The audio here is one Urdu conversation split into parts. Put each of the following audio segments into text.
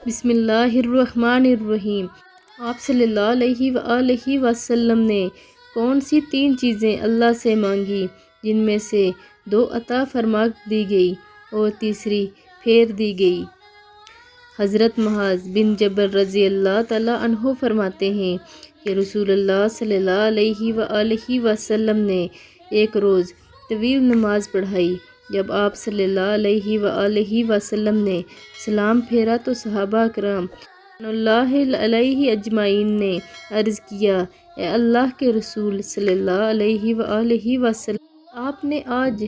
بسم اللہ الرحمن الرحیم۔ آپ صلی اللہ علیہ وآلہ وسلم نے کون سی 3 چیزیں اللہ سے مانگی جن میں سے 2 عطا فرما دی گئی اور تیسری پھیر دی گئی؟ حضرت معاذ بن جبل رضی اللہ تعالیٰ عنہ فرماتے ہیں کہ رسول اللہ صلی اللہ علیہ وآلہ وسلم نے ایک روز طویل نماز پڑھائی۔ جب آپ صلی اللہ علیہ وآلہ وسلم نے سلام پھیرا تو صحابہ کرام رضوان اللہ علیہ اجمعین نے عرض کیا، اے اللہ کے رسول صلی اللہ علیہ وآلہ وسلم، آپ نے آج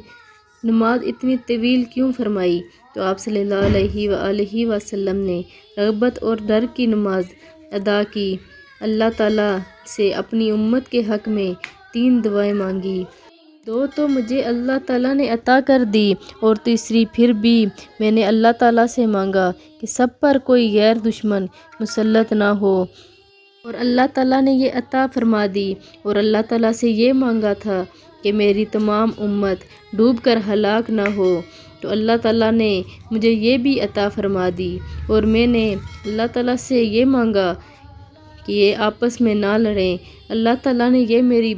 نماز اتنی طویل کیوں فرمائی؟ تو آپ صلی اللہ علیہ وآلہ وسلم نے رغبت اور ڈر کی نماز ادا کی، اللہ تعالیٰ سے اپنی امت کے حق میں 3 دعائیں مانگی۔ 2 تو مجھے اللہ تعالیٰ نے عطا کر دی اور تیسری پھر بھی میں نے اللہ تعالیٰ سے مانگا کہ سب پر کوئی غیر دشمن مسلط نہ ہو، اور اللہ تعالیٰ نے یہ عطا فرما دی۔ اور اللہ تعالیٰ سے یہ مانگا تھا کہ میری تمام امت ڈوب کر ہلاک نہ ہو، تو اللہ تعالیٰ نے مجھے یہ بھی عطا فرما دی۔ اور میں نے اللہ تعالیٰ سے یہ مانگا کہ یہ آپس میں نہ لڑیں، اللہ تعالیٰ نے یہ میری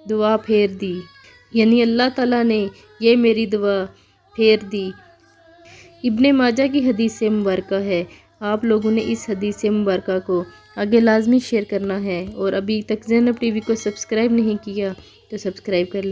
دعا پھیر دی، یعنی اللہ تعالیٰ نے یہ میری دعا پھیر دی۔ ابن ماجہ کی حدیث مبارکہ ہے۔ آپ لوگوں نے اس حدیث مبارکہ کو آگے لازمی شیئر کرنا ہے، اور ابھی تک زینب ٹی وی کو سبسکرائب نہیں کیا تو سبسکرائب کر لیں۔